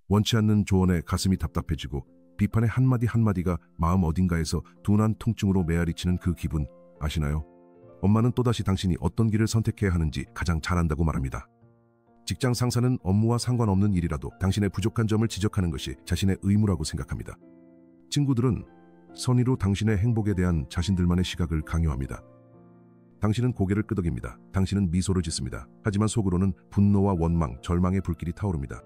원치 않는 조언에 가슴이 답답해지고 비판의 한마디 한마디가 마음 어딘가에서 둔한 통증으로 메아리치는 그 기분 아시나요? 엄마는 또다시 당신이 어떤 길을 선택해야 하는지 가장 잘 안다고 말합니다. 직장 상사는 업무와 상관없는 일이라도 당신의 부족한 점을 지적하는 것이 자신의 의무라고 생각합니다. 친구들은 선의로 당신의 행복에 대한 자신들만의 시각을 강요합니다. 당신은 고개를 끄덕입니다. 당신은 미소를 짓습니다. 하지만 속으로는 분노와 원망, 절망의 불길이 타오릅니다.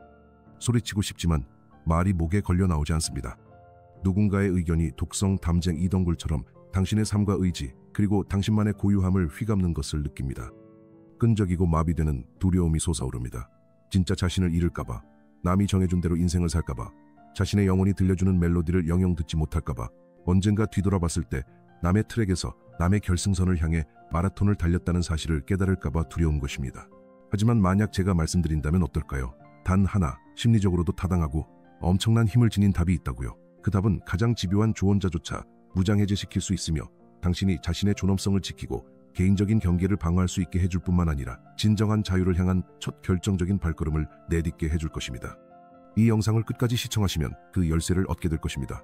소리치고 싶지만 말이 목에 걸려 나오지 않습니다. 누군가의 의견이 독성 담쟁 이덩굴처럼 당신의 삶과 의지, 그리고 당신만의 고유함을 휘감는 것을 느낍니다. 끈적이고 마비되는 두려움이 솟아오릅니다. 진짜 자신을 잃을까봐, 남이 정해준 대로 인생을 살까봐, 자신의 영혼이 들려주는 멜로디를 영영 듣지 못할까봐, 언젠가 뒤돌아봤을 때 남의 트랙에서 남의 결승선을 향해 마라톤을 달렸다는 사실을 깨달을까봐 두려운 것입니다. 하지만 만약 제가 말씀드린다면 어떨까요? 단 하나, 심리적으로도 타당하고 엄청난 힘을 지닌 답이 있다고요. 그 답은 가장 집요한 조언자조차 무장해제시킬 수 있으며 당신이 자신의 존엄성을 지키고 개인적인 경계를 방어할 수 있게 해줄 뿐만 아니라 진정한 자유를 향한 첫 결정적인 발걸음을 내딛게 해줄 것입니다. 이 영상을 끝까지 시청하시면 그 열쇠를 얻게 될 것입니다.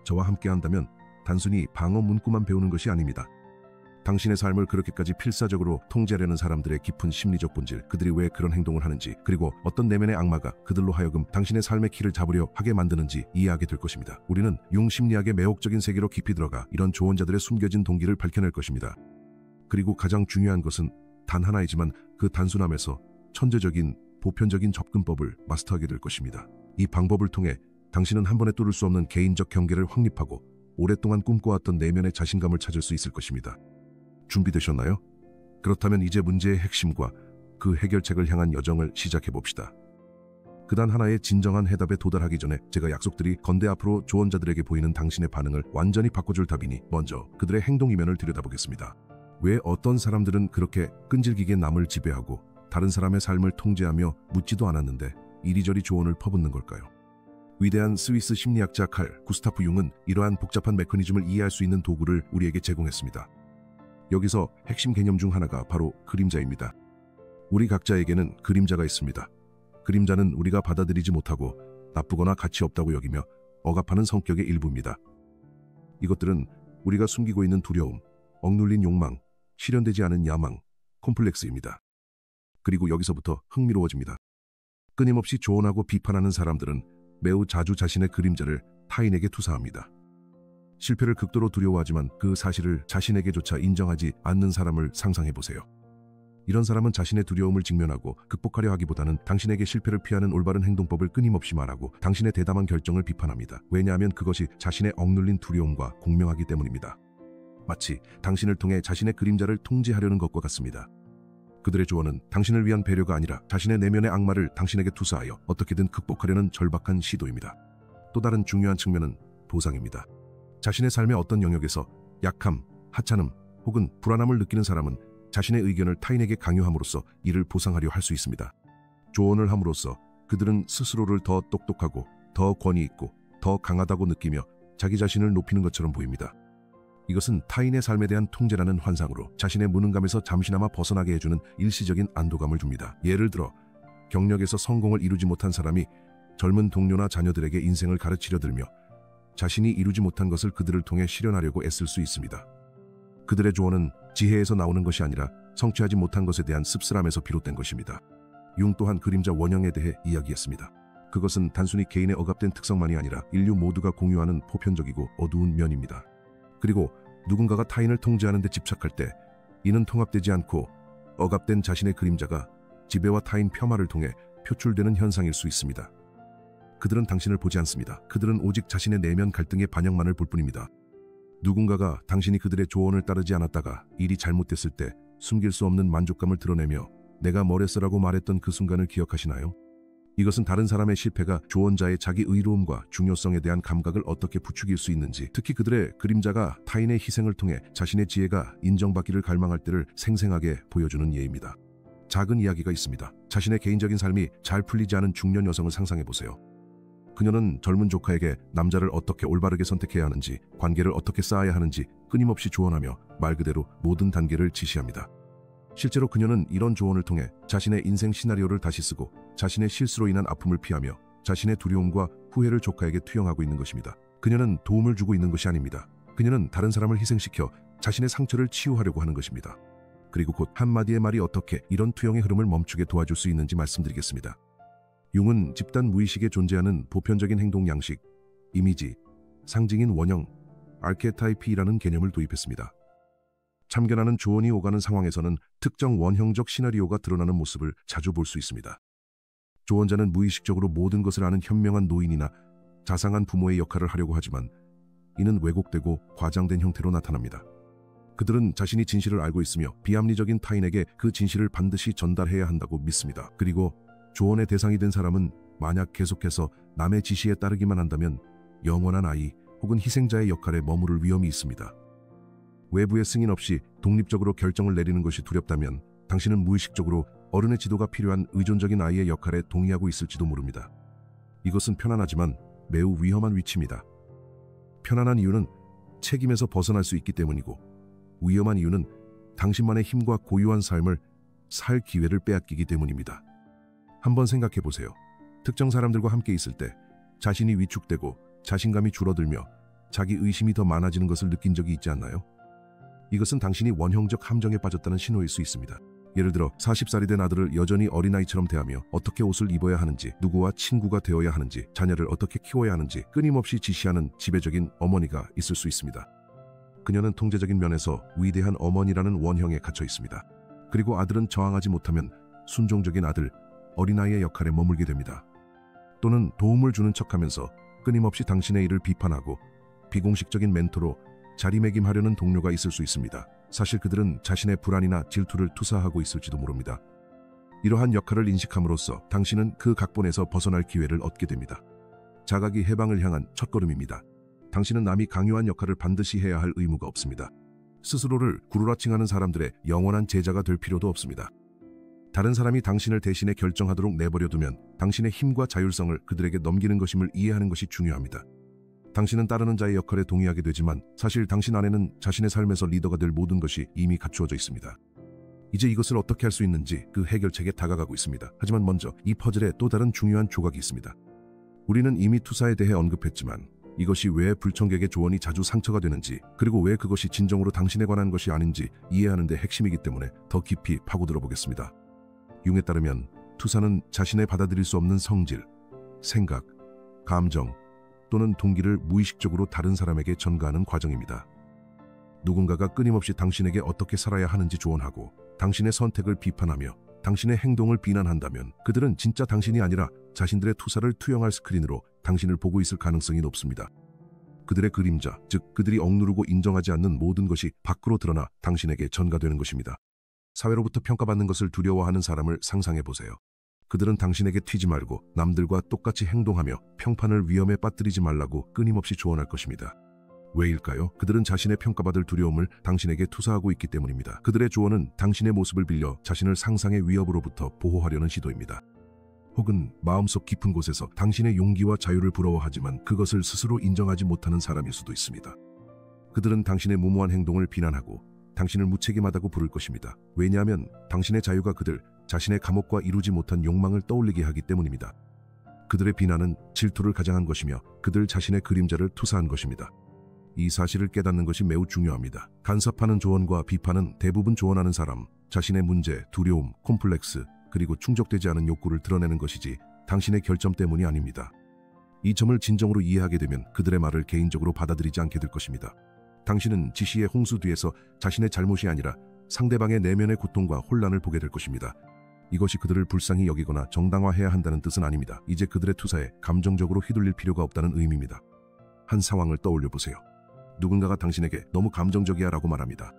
저와 함께 한다면 단순히 방어 문구만 배우는 것이 아닙니다. 당신의 삶을 그렇게까지 필사적으로 통제하려는 사람들의 깊은 심리적 본질, 그들이 왜 그런 행동을 하는지, 그리고 어떤 내면의 악마가 그들로 하여금 당신의 삶의 키를 잡으려 하게 만드는지 이해하게 될 것입니다. 우리는 융 심리학의 매혹적인 세계로 깊이 들어가 이런 조언자들의 숨겨진 동기를 밝혀낼 것입니다. 그리고 가장 중요한 것은 단 하나이지만 그 단순함에서 천재적인, 보편적인 접근법을 마스터하게 될 것입니다. 이 방법을 통해 당신은 한 번에 뚫을 수 없는 개인적 경계를 확립하고 오랫동안 꿈꿔왔던 내면의 자신감을 찾을 수 있을 것입니다. 준비되셨나요? 그렇다면 이제 문제의 핵심과 그 해결책을 향한 여정을 시작해봅시다. 그단 하나의 진정한 해답에 도달하기 전에 제가 약속드리 건대 앞으로 조언자들에게 보이는 당신의 반응을 완전히 바꿔줄 답이니 먼저 그들의 행동 이면을 들여다보겠습니다. 왜 어떤 사람들은 그렇게 끈질기게 남을 지배하고 다른 사람의 삶을 통제하며 묻지도 않았는데 이리저리 조언을 퍼붓는 걸까요? 위대한 스위스 심리학자 칼 구스타프 융은 이러한 복잡한 메커니즘을 이해할 수 있는 도구를 우리에게 제공했습니다. 여기서 핵심 개념 중 하나가 바로 그림자입니다. 우리 각자에게는 그림자가 있습니다. 그림자는 우리가 받아들이지 못하고 나쁘거나 가치 없다고 여기며 억압하는 성격의 일부입니다. 이것들은 우리가 숨기고 있는 두려움, 억눌린 욕망, 실현되지 않은 야망, 콤플렉스입니다. 그리고 여기서부터 흥미로워집니다. 끊임없이 조언하고 비판하는 사람들은 매우 자주 자신의 그림자를 타인에게 투사합니다. 실패를 극도로 두려워하지만 그 사실을 자신에게조차 인정하지 않는 사람을 상상해보세요. 이런 사람은 자신의 두려움을 직면하고 극복하려 하기보다는 당신에게 실패를 피하는 올바른 행동법을 끊임없이 말하고 당신의 대담한 결정을 비판합니다. 왜냐하면 그것이 자신의 억눌린 두려움과 공명하기 때문입니다. 마치 당신을 통해 자신의 그림자를 통제하려는 것과 같습니다. 그들의 조언은 당신을 위한 배려가 아니라 자신의 내면의 악마를 당신에게 투사하여 어떻게든 극복하려는 절박한 시도입니다. 또 다른 중요한 측면은 보상입니다. 자신의 삶의 어떤 영역에서 약함, 하찮음 혹은 불안함을 느끼는 사람은 자신의 의견을 타인에게 강요함으로써 이를 보상하려 할 수 있습니다. 조언을 함으로써 그들은 스스로를 더 똑똑하고 더 권위 있고 더 강하다고 느끼며 자기 자신을 높이는 것처럼 보입니다. 이것은 타인의 삶에 대한 통제라는 환상으로 자신의 무능감에서 잠시나마 벗어나게 해주는 일시적인 안도감을 줍니다. 예를 들어 경력에서 성공을 이루지 못한 사람이 젊은 동료나 자녀들에게 인생을 가르치려 들며 자신이 이루지 못한 것을 그들을 통해 실현하려고 애쓸 수 있습니다. 그들의 조언은 지혜에서 나오는 것이 아니라 성취하지 못한 것에 대한 씁쓸함에서 비롯된 것입니다. 융 또한 그림자 원형에 대해 이야기했습니다. 그것은 단순히 개인의 억압된 특성만이 아니라 인류 모두가 공유하는 보편적이고 어두운 면입니다. 그리고 누군가가 타인을 통제하는 데 집착할 때 이는 통합되지 않고 억압된 자신의 그림자가 지배와 타인 폄하를 통해 표출되는 현상일 수 있습니다. 그들은 당신을 보지 않습니다. 그들은 오직 자신의 내면 갈등의 반영만을 볼 뿐입니다. 누군가가 당신이 그들의 조언을 따르지 않았다가 일이 잘못됐을 때 숨길 수 없는 만족감을 드러내며 내가 뭘 했어라고 말했던 그 순간을 기억하시나요? 이것은 다른 사람의 실패가 조언자의 자기 의로움과 중요성에 대한 감각을 어떻게 부추길 수 있는지, 특히 그들의 그림자가 타인의 희생을 통해 자신의 지혜가 인정받기를 갈망할 때를 생생하게 보여주는 예입니다. 작은 이야기가 있습니다. 자신의 개인적인 삶이 잘 풀리지 않은 중년 여성을 상상해보세요. 그녀는 젊은 조카에게 남자를 어떻게 올바르게 선택해야 하는지, 관계를 어떻게 쌓아야 하는지 끊임없이 조언하며 말 그대로 모든 단계를 지시합니다. 실제로 그녀는 이런 조언을 통해 자신의 인생 시나리오를 다시 쓰고 자신의 실수로 인한 아픔을 피하며 자신의 두려움과 후회를 조카에게 투영하고 있는 것입니다. 그녀는 도움을 주고 있는 것이 아닙니다. 그녀는 다른 사람을 희생시켜 자신의 상처를 치유하려고 하는 것입니다. 그리고 곧 한마디의 말이 어떻게 이런 투영의 흐름을 멈추게 도와줄 수 있는지 말씀드리겠습니다. 융은 집단 무의식에 존재하는 보편적인 행동 양식, 이미지, 상징인 원형, 아르케타이프라는 개념을 도입했습니다. 참견하는 조언이 오가는 상황에서는 특정 원형적 시나리오가 드러나는 모습을 자주 볼 수 있습니다. 조언자는 무의식적으로 모든 것을 아는 현명한 노인이나 자상한 부모의 역할을 하려고 하지만 이는 왜곡되고 과장된 형태로 나타납니다. 그들은 자신이 진실을 알고 있으며 비합리적인 타인에게 그 진실을 반드시 전달해야 한다고 믿습니다. 그리고 조언의 대상이 된 사람은 만약 계속해서 남의 지시에 따르기만 한다면 영원한 아이 혹은 희생자의 역할에 머무를 위험이 있습니다. 외부의 승인 없이 독립적으로 결정을 내리는 것이 두렵다면 당신은 무의식적으로 어른의 지도가 필요한 의존적인 아이의 역할에 동의하고 있을지도 모릅니다. 이것은 편안하지만 매우 위험한 위치입니다. 편안한 이유는 책임에서 벗어날 수 있기 때문이고, 위험한 이유는 당신만의 힘과 고유한 삶을 살 기회를 빼앗기기 때문입니다. 한번 생각해 보세요. 특정 사람들과 함께 있을 때 자신이 위축되고 자신감이 줄어들며 자기 의심이 더 많아지는 것을 느낀 적이 있지 않나요? 이것은 당신이 원형적 함정에 빠졌다는 신호일 수 있습니다. 예를 들어 40살이 된 아들을 여전히 어린아이처럼 대하며 어떻게 옷을 입어야 하는지, 누구와 친구가 되어야 하는지, 자녀를 어떻게 키워야 하는지 끊임없이 지시하는 지배적인 어머니가 있을 수 있습니다. 그녀는 통제적인 면에서 위대한 어머니라는 원형에 갇혀 있습니다. 그리고 아들은 저항하지 못하면 순종적인 아들, 어린아이의 역할에 머물게 됩니다. 또는 도움을 주는 척하면서 끊임없이 당신의 일을 비판하고 비공식적인 멘토로 자리매김하려는 동료가 있을 수 있습니다. 사실 그들은 자신의 불안이나 질투를 투사하고 있을지도 모릅니다. 이러한 역할을 인식함으로써 당신은 그 각본에서 벗어날 기회를 얻게 됩니다. 자각이 해방을 향한 첫걸음입니다. 당신은 남이 강요한 역할을 반드시 해야 할 의무가 없습니다. 스스로를 구루라칭하는 사람들의 영원한 제자가 될 필요도 없습니다. 다른 사람이 당신을 대신해 결정하도록 내버려두면 당신의 힘과 자율성을 그들에게 넘기는 것임을 이해하는 것이 중요합니다. 당신은 따르는 자의 역할에 동의하게 되지만 사실 당신 안에는 자신의 삶에서 리더가 될 모든 것이 이미 갖추어져 있습니다. 이제 이것을 어떻게 할 수 있는지 그 해결책에 다가가고 있습니다. 하지만 먼저 이 퍼즐에 또 다른 중요한 조각이 있습니다. 우리는 이미 투사에 대해 언급했지만 이것이 왜 불청객의 조언이 자주 상처가 되는지, 그리고 왜 그것이 진정으로 당신에 관한 것이 아닌지 이해하는 데 핵심이기 때문에 더 깊이 파고들어 보겠습니다. 융에 따르면 투사는 자신의 받아들일 수 없는 성질, 생각, 감정 또는 동기를 무의식적으로 다른 사람에게 전가하는 과정입니다. 누군가가 끊임없이 당신에게 어떻게 살아야 하는지 조언하고 당신의 선택을 비판하며 당신의 행동을 비난한다면 그들은 진짜 당신이 아니라 자신들의 투사를 투영할 스크린으로 당신을 보고 있을 가능성이 높습니다. 그들의 그림자, 즉 그들이 억누르고 인정하지 않는 모든 것이 밖으로 드러나 당신에게 전가되는 것입니다. 사회로부터 평가받는 것을 두려워하는 사람을 상상해 보세요. 그들은 당신에게 튀지 말고 남들과 똑같이 행동하며 평판을 위험에 빠뜨리지 말라고 끊임없이 조언할 것입니다. 왜일까요? 그들은 자신의 평가받을 두려움을 당신에게 투사하고 있기 때문입니다. 그들의 조언은 당신의 모습을 빌려 자신을 상상의 위협으로부터 보호하려는 시도입니다. 혹은 마음속 깊은 곳에서 당신의 용기와 자유를 부러워하지만 그것을 스스로 인정하지 못하는 사람일 수도 있습니다. 그들은 당신의 무모한 행동을 비난하고 당신을 무책임하다고 부를 것입니다. 왜냐하면 당신의 자유가 그들 자신의 감옥과 이루지 못한 욕망을 떠올리게 하기 때문입니다. 그들의 비난은 질투를 가장한 것이며 그들 자신의 그림자를 투사한 것입니다. 이 사실을 깨닫는 것이 매우 중요합니다. 간섭하는 조언과 비판은 대부분 조언하는 사람 자신의 문제, 두려움, 콤플렉스, 그리고 충족되지 않은 욕구를 드러내는 것이지 당신의 결점 때문이 아닙니다. 이 점을 진정으로 이해하게 되면 그들의 말을 개인적으로 받아들이지 않게 될 것입니다. 당신은 지시의 홍수 뒤에서 자신의 잘못이 아니라 상대방의 내면의 고통과 혼란을 보게 될 것입니다. 이것이 그들을 불쌍히 여기거나 정당화해야 한다는 뜻은 아닙니다. 이제 그들의 투사에 감정적으로 휘둘릴 필요가 없다는 의미입니다. 한 상황을 떠올려 보세요. 누군가가 당신에게 너무 감정적이야 라고 말합니다.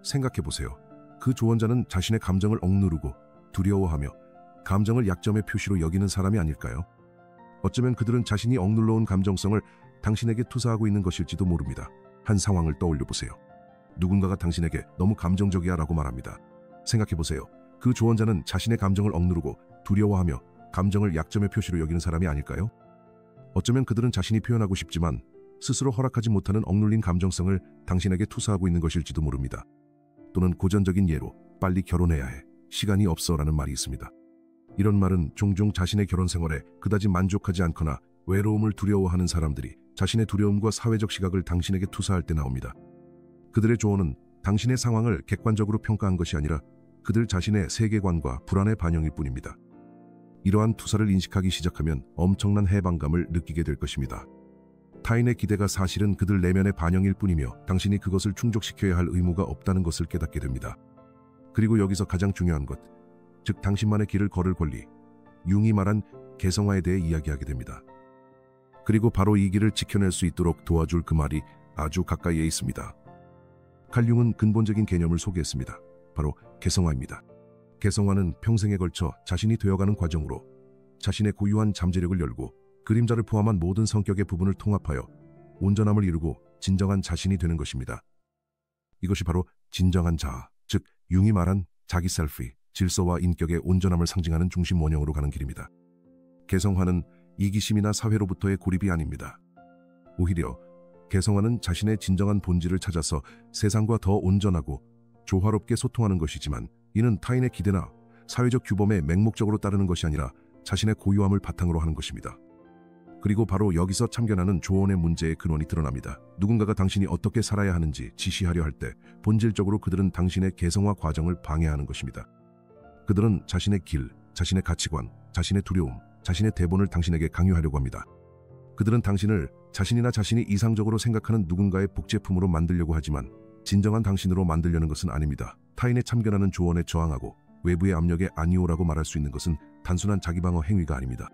생각해 보세요. 그 조언자는 자신의 감정을 억누르고 두려워하며 감정을 약점의 표시로 여기는 사람이 아닐까요? 어쩌면 그들은 자신이 억눌러온 감정성을 당신에게 투사하고 있는 것일지도 모릅니다. 한 상황을 떠올려 보세요. 누군가가 당신에게 너무 감정적이야 라고 말합니다. 생각해 보세요. 그 조언자는 자신의 감정을 억누르고 두려워하며 감정을 약점의 표시로 여기는 사람이 아닐까요? 어쩌면 그들은 자신이 표현하고 싶지만 스스로 허락하지 못하는 억눌린 감정성을 당신에게 투사하고 있는 것일지도 모릅니다. 또는 고전적인 예로 빨리 결혼해야 해, 시간이 없어 라는 말이 있습니다. 이런 말은 종종 자신의 결혼 생활에 그다지 만족하지 않거나 외로움을 두려워하는 사람들이 자신의 두려움과 사회적 시각을 당신에게 투사할 때 나옵니다. 그들의 조언은 당신의 상황을 객관적으로 평가한 것이 아니라 그들 자신의 세계관과 불안의 반영일 뿐입니다. 이러한 투사를 인식하기 시작하면 엄청난 해방감을 느끼게 될 것입니다. 타인의 기대가 사실은 그들 내면의 반영일 뿐이며 당신이 그것을 충족시켜야 할 의무가 없다는 것을 깨닫게 됩니다. 그리고 여기서 가장 중요한 것, 즉 당신만의 길을 걸을 권리, 융이 말한 개성화에 대해 이야기하게 됩니다. 그리고 바로 이 길을 지켜낼 수 있도록 도와줄 그 말이 아주 가까이에 있습니다. 칼 융은 근본적인 개념을 소개했습니다. 바로 개성화입니다. 개성화는 평생에 걸쳐 자신이 되어가는 과정으로 자신의 고유한 잠재력을 열고 그림자를 포함한 모든 성격의 부분을 통합하여 온전함을 이루고 진정한 자신이 되는 것입니다. 이것이 바로 진정한 자아, 즉 융이 말한 자기 셀프의 질서와 인격의 온전함을 상징하는 중심 원형으로 가는 길입니다. 개성화는 이기심이나 사회로부터의 고립이 아닙니다. 오히려 개성화는 자신의 진정한 본질을 찾아서 세상과 더 온전하고 조화롭게 소통하는 것이지만 이는 타인의 기대나 사회적 규범에 맹목적으로 따르는 것이 아니라 자신의 고유함을 바탕으로 하는 것입니다. 그리고 바로 여기서 참견하는 조언의 문제의 근원이 드러납니다. 누군가가 당신이 어떻게 살아야 하는지 지시하려 할 때 본질적으로 그들은 당신의 개성화 과정을 방해하는 것입니다. 그들은 자신의 길, 자신의 가치관, 자신의 두려움, 자신의 대본을 당신에게 강요하려고 합니다. 그들은 당신을 자신이나 자신이 이상적으로 생각하는 누군가의 복제품으로 만들려고 하지만 진정한 당신으로 만들려는 것은 아닙니다. 타인의 참견하는 조언에 저항하고 외부의 압력에 아니오라고 말할 수 있는 것은 단순한 자기방어 행위가 아닙니다.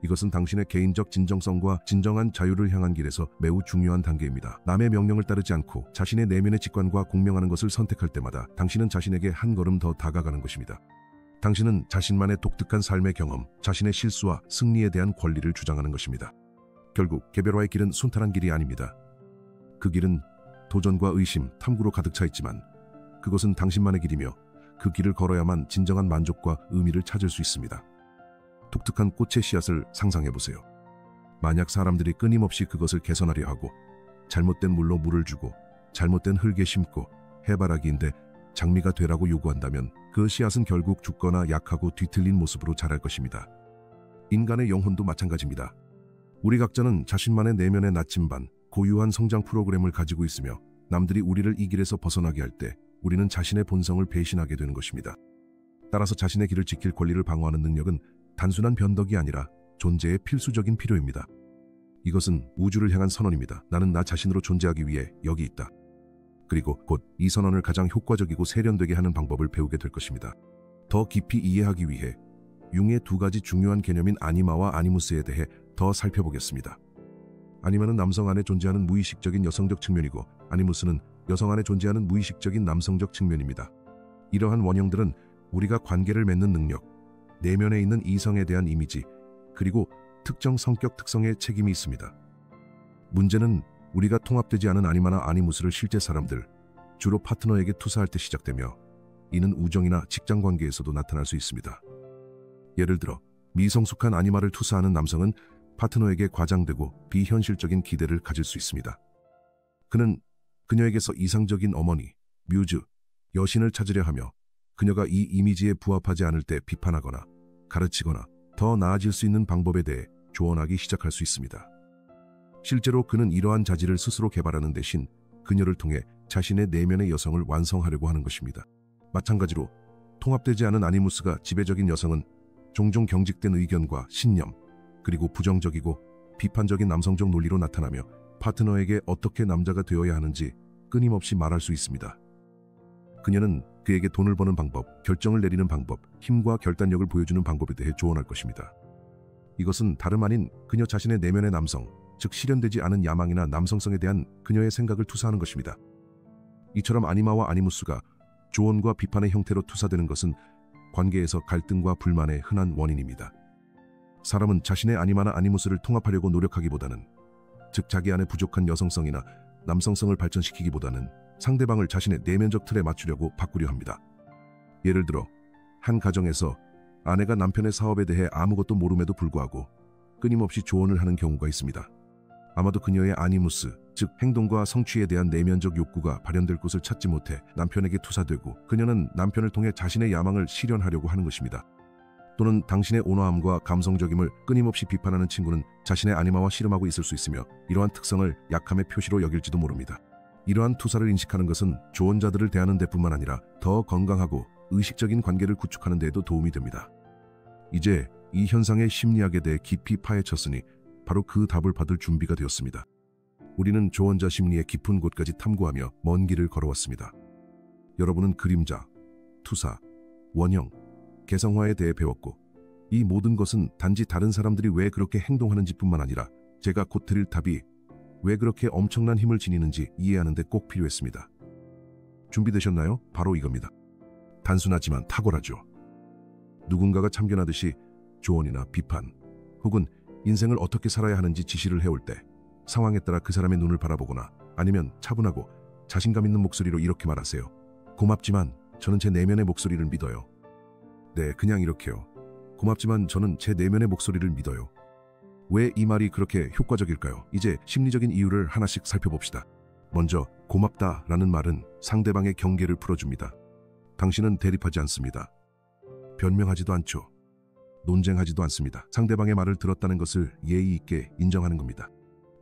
이것은 당신의 개인적 진정성과 진정한 자유를 향한 길에서 매우 중요한 단계입니다. 남의 명령을 따르지 않고 자신의 내면의 직관과 공명하는 것을 선택할 때마다 당신은 자신에게 한 걸음 더 다가가는 것입니다. 당신은 자신만의 독특한 삶의 경험, 자신의 실수와 승리에 대한 권리를 주장하는 것입니다. 결국 개별화의 길은 순탄한 길이 아닙니다. 그 길은 도전과 의심, 탐구로 가득 차 있지만 그것은 당신만의 길이며 그 길을 걸어야만 진정한 만족과 의미를 찾을 수 있습니다. 독특한 꽃의 씨앗을 상상해보세요. 만약 사람들이 끊임없이 그것을 개선하려 하고 잘못된 물로 물을 주고 잘못된 흙에 심고 해바라기인데 장미가 되라고 요구한다면 그 씨앗은 결국 죽거나 약하고 뒤틀린 모습으로 자랄 것입니다. 인간의 영혼도 마찬가지입니다. 우리 각자는 자신만의 내면의 나침반, 고유한 성장 프로그램을 가지고 있으며 남들이 우리를 이 길에서 벗어나게 할 때 우리는 자신의 본성을 배신하게 되는 것입니다. 따라서 자신의 길을 지킬 권리를 방어하는 능력은 단순한 변덕이 아니라 존재의 필수적인 필요입니다. 이것은 우주를 향한 선언입니다. 나는 나 자신으로 존재하기 위해 여기 있다. 그리고 곧 이 선언을 가장 효과적이고 세련되게 하는 방법을 배우게 될 것입니다. 더 깊이 이해하기 위해 융의 두 가지 중요한 개념인 아니마와 아니무스에 대해 더 살펴보겠습니다. 아니마는 남성 안에 존재하는 무의식적인 여성적 측면이고 아니무스는 여성 안에 존재하는 무의식적인 남성적 측면입니다. 이러한 원형들은 우리가 관계를 맺는 능력, 내면에 있는 이성에 대한 이미지, 그리고 특정 성격 특성에 책임이 있습니다. 문제는 우리가 통합되지 않은 아니마나 아니무스를 실제 사람들, 주로 파트너에게 투사할 때 시작되며 이는 우정이나 직장관계에서도 나타날 수 있습니다. 예를 들어 미성숙한 아니마를 투사하는 남성은 파트너에게 과장되고 비현실적인 기대를 가질 수 있습니다. 그는 그녀에게서 이상적인 어머니, 뮤즈, 여신을 찾으려 하며 그녀가 이 이미지에 부합하지 않을 때 비판하거나 가르치거나 더 나아질 수 있는 방법에 대해 조언하기 시작할 수 있습니다. 실제로 그는 이러한 자질을 스스로 개발하는 대신 그녀를 통해 자신의 내면의 여성을 완성하려고 하는 것입니다. 마찬가지로 통합되지 않은 아니무스가 지배적인 여성은 종종 경직된 의견과 신념, 그리고 부정적이고 비판적인 남성적 논리로 나타나며 파트너에게 어떻게 남자가 되어야 하는지 끊임없이 말할 수 있습니다. 그녀는 그에게 돈을 버는 방법, 결정을 내리는 방법, 힘과 결단력을 보여주는 방법에 대해 조언할 것입니다. 이것은 다름 아닌 그녀 자신의 내면의 남성, 즉 실현되지 않은 야망이나 남성성에 대한 그녀의 생각을 투사하는 것입니다. 이처럼 아니마와 아니무스가 조언과 비판의 형태로 투사되는 것은 관계에서 갈등과 불만의 흔한 원인입니다. 사람은 자신의 아니마나 아니무스를 통합하려고 노력하기보다는, 즉 자기 안에 부족한 여성성이나 남성성을 발전시키기보다는 상대방을 자신의 내면적 틀에 맞추려고 바꾸려 합니다. 예를 들어 한 가정에서 아내가 남편의 사업에 대해 아무것도 모름에도 불구하고 끊임없이 조언을 하는 경우가 있습니다. 아마도 그녀의 아니무스, 즉 행동과 성취에 대한 내면적 욕구가 발현될 곳을 찾지 못해 남편에게 투사되고 그녀는 남편을 통해 자신의 야망을 실현하려고 하는 것입니다. 또는 당신의 온화함과 감성적임을 끊임없이 비판하는 친구는 자신의 아니마와 씨름하고 있을 수 있으며 이러한 특성을 약함의 표시로 여길지도 모릅니다. 이러한 투사를 인식하는 것은 조언자들을 대하는 데뿐만 아니라 더 건강하고 의식적인 관계를 구축하는 데에도 도움이 됩니다. 이제 이 현상의 심리학에 대해 깊이 파헤쳤으니 바로 그 답을 받을 준비가 되었습니다. 우리는 조언자 심리의 깊은 곳까지 탐구하며 먼 길을 걸어왔습니다. 여러분은 그림자, 투사, 원형, 개성화에 대해 배웠고 이 모든 것은 단지 다른 사람들이 왜 그렇게 행동하는지 뿐만 아니라 제가 곧 드릴 답이 왜 그렇게 엄청난 힘을 지니는지 이해하는 데 꼭 필요했습니다. 준비되셨나요? 바로 이겁니다. 단순하지만 탁월하죠. 누군가가 참견하듯이 조언이나 비판 혹은 인생을 어떻게 살아야 하는지 지시를 해올 때 상황에 따라 그 사람의 눈을 바라보거나 아니면 차분하고 자신감 있는 목소리로 이렇게 말하세요. 고맙지만 저는 제 내면의 목소리를 믿어요. 네, 그냥 이렇게요. 고맙지만 저는 제 내면의 목소리를 믿어요. 왜 이 말이 그렇게 효과적일까요? 이제 심리적인 이유를 하나씩 살펴봅시다. 먼저 고맙다라는 말은 상대방의 경계를 풀어줍니다. 당신은 대립하지 않습니다. 변명하지도 않죠. 논쟁하지도 않습니다. 상대방의 말을 들었다는 것을 예의 있게 인정하는 겁니다.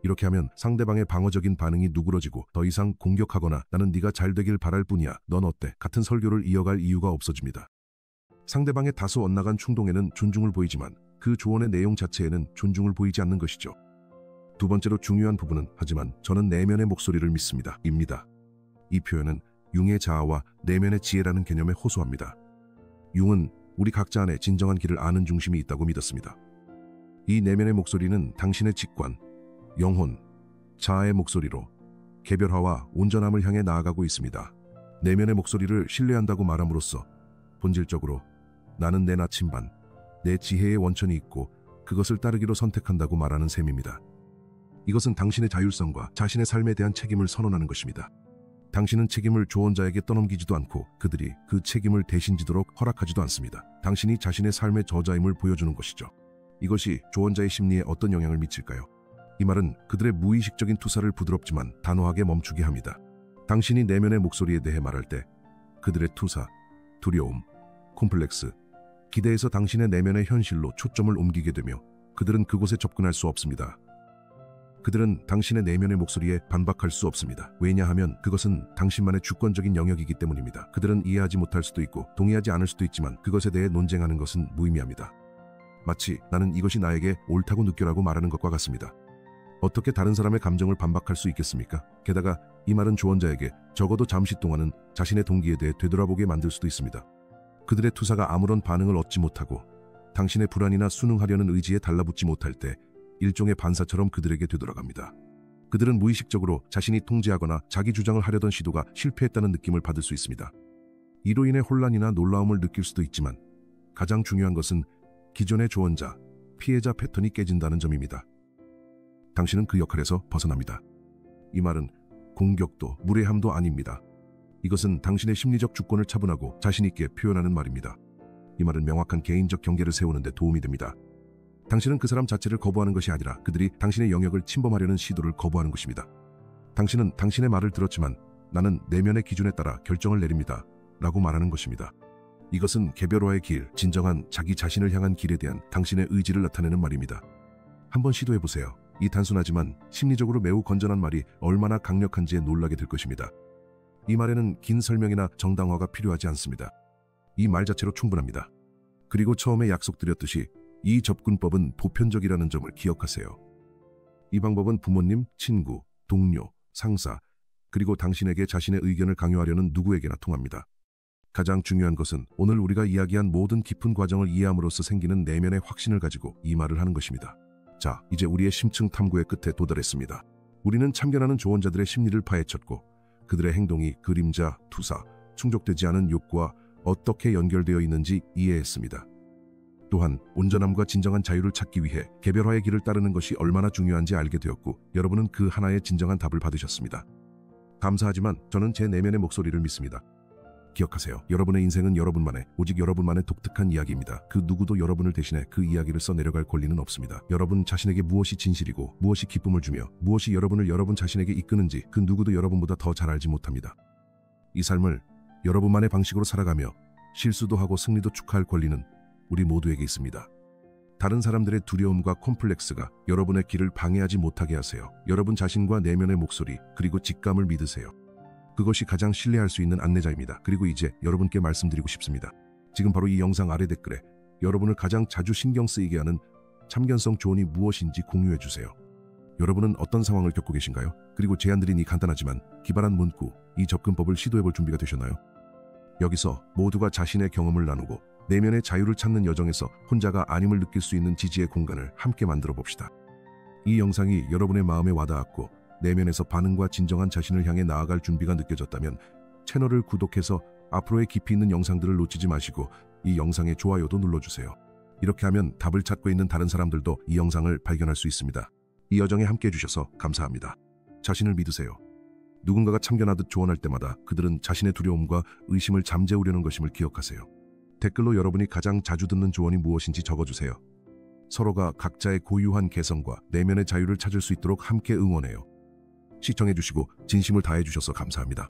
이렇게 하면 상대방의 방어적인 반응이 누그러지고 더 이상 공격하거나 나는 네가 잘 되길 바랄 뿐이야, 넌 어때? 같은 설교를 이어갈 이유가 없어집니다. 상대방의 다소 엇나간 충동에는 존중을 보이지만 그 조언의 내용 자체에는 존중을 보이지 않는 것이죠. 두 번째로 중요한 부분은 하지만 저는 내면의 목소리를 믿습니다. 입니다. 이 표현은 융의 자아와 내면의 지혜라는 개념에 호소합니다. 융은 우리 각자 안에 진정한 길을 아는 중심이 있다고 믿었습니다. 이 내면의 목소리는 당신의 직관, 영혼, 자아의 목소리로 개별화와 온전함을 향해 나아가고 있습니다. 내면의 목소리를 신뢰한다고 말함으로써 본질적으로 나는 내 나침반, 내 지혜의 원천이 있고 그것을 따르기로 선택한다고 말하는 셈입니다. 이것은 당신의 자율성과 자신의 삶에 대한 책임을 선언하는 것입니다. 당신은 책임을 조언자에게 떠넘기지도 않고 그들이 그 책임을 대신 지도록 허락하지도 않습니다. 당신이 자신의 삶의 저자임을 보여주는 것이죠. 이것이 조언자의 심리에 어떤 영향을 미칠까요? 이 말은 그들의 무의식적인 투사를 부드럽지만 단호하게 멈추게 합니다. 당신이 내면의 목소리에 대해 말할 때 그들의 투사, 두려움, 콤플렉스, 기대에서 당신의 내면의 현실로 초점을 옮기게 되며 그들은 그곳에 접근할 수 없습니다. 그들은 당신의 내면의 목소리에 반박할 수 없습니다. 왜냐하면 그것은 당신만의 주권적인 영역이기 때문입니다. 그들은 이해하지 못할 수도 있고 동의하지 않을 수도 있지만 그것에 대해 논쟁하는 것은 무의미합니다. 마치 나는 이것이 나에게 옳다고 느껴라고 말하는 것과 같습니다. 어떻게 다른 사람의 감정을 반박할 수 있겠습니까? 게다가 이 말은 조언자에게 적어도 잠시 동안은 자신의 동기에 대해 되돌아보게 만들 수도 있습니다. 그들의 투사가 아무런 반응을 얻지 못하고 당신의 불안이나 순응하려는 의지에 달라붙지 못할 때 일종의 반사처럼 그들에게 되돌아갑니다. 그들은 무의식적으로 자신이 통제하거나 자기 주장을 하려던 시도가 실패했다는 느낌을 받을 수 있습니다. 이로 인해 혼란이나 놀라움을 느낄 수도 있지만 가장 중요한 것은 기존의 조언자, 피해자 패턴이 깨진다는 점입니다. 당신은 그 역할에서 벗어납니다. 이 말은 공격도 무례함도 아닙니다. 이것은 당신의 심리적 주권을 차분하고 자신 있게 표현하는 말입니다. 이 말은 명확한 개인적 경계를 세우는 데 도움이 됩니다. 당신은 그 사람 자체를 거부하는 것이 아니라 그들이 당신의 영역을 침범하려는 시도를 거부하는 것입니다. 당신은 당신의 말을 들었지만 나는 내면의 기준에 따라 결정을 내립니다. 라고 말하는 것입니다. 이것은 개별화의 길, 진정한 자기 자신을 향한 길에 대한 당신의 의지를 나타내는 말입니다. 한번 시도해보세요. 이 단순하지만 심리적으로 매우 건전한 말이 얼마나 강력한지에 놀라게 될 것입니다. 이 말에는 긴 설명이나 정당화가 필요하지 않습니다. 이 말 자체로 충분합니다. 그리고 처음에 약속드렸듯이 이 접근법은 보편적이라는 점을 기억하세요. 이 방법은 부모님, 친구, 동료, 상사, 그리고 당신에게 자신의 의견을 강요하려는 누구에게나 통합니다. 가장 중요한 것은 오늘 우리가 이야기한 모든 깊은 과정을 이해함으로써 생기는 내면의 확신을 가지고 이 말을 하는 것입니다. 자, 이제 우리의 심층 탐구의 끝에 도달했습니다. 우리는 참견하는 조언자들의 심리를 파헤쳤고 그들의 행동이 그림자, 투사, 충족되지 않은 욕구와 어떻게 연결되어 있는지 이해했습니다. 또한 온전함과 진정한 자유를 찾기 위해 개별화의 길을 따르는 것이 얼마나 중요한지 알게 되었고 여러분은 그 하나의 진정한 답을 받으셨습니다. 감사하지만 저는 제 내면의 목소리를 믿습니다. 기억하세요. 여러분의 인생은 여러분만의, 오직 여러분만의 독특한 이야기입니다. 그 누구도 여러분을 대신해 그 이야기를 써내려갈 권리는 없습니다. 여러분 자신에게 무엇이 진실이고 무엇이 기쁨을 주며 무엇이 여러분을 여러분 자신에게 이끄는지 그 누구도 여러분보다 더 잘 알지 못합니다. 이 삶을 여러분만의 방식으로 살아가며 실수도 하고 승리도 축하할 권리는 우리 모두에게 있습니다. 다른 사람들의 두려움과 콤플렉스가 여러분의 길을 방해하지 못하게 하세요. 여러분 자신과 내면의 목소리, 그리고 직감을 믿으세요. 그것이 가장 신뢰할 수 있는 안내자입니다. 그리고 이제 여러분께 말씀드리고 싶습니다. 지금 바로 이 영상 아래 댓글에 여러분을 가장 자주 신경 쓰이게 하는 참견성 조언이 무엇인지 공유해 주세요. 여러분은 어떤 상황을 겪고 계신가요? 그리고 제안드린 이 간단하지만 기발한 문구, 이 접근법을 시도해볼 준비가 되셨나요? 여기서 모두가 자신의 경험을 나누고 내면의 자유를 찾는 여정에서 혼자가 아님을 느낄 수 있는 지지의 공간을 함께 만들어 봅시다. 이 영상이 여러분의 마음에 와닿았고 내면에서 반응과 진정한 자신을 향해 나아갈 준비가 느껴졌다면 채널을 구독해서 앞으로의 깊이 있는 영상들을 놓치지 마시고 이 영상에 좋아요도 눌러주세요. 이렇게 하면 답을 찾고 있는 다른 사람들도 이 영상을 발견할 수 있습니다. 이 여정에 함께 해주셔서 감사합니다. 자신을 믿으세요. 누군가가 참견하듯 조언할 때마다 그들은 자신의 두려움과 의심을 잠재우려는 것임을 기억하세요. 댓글로 여러분이 가장 자주 듣는 조언이 무엇인지 적어주세요. 서로가 각자의 고유한 개성과 내면의 자유를 찾을 수 있도록 함께 응원해요. 시청해주시고 진심을 다해주셔서 감사합니다.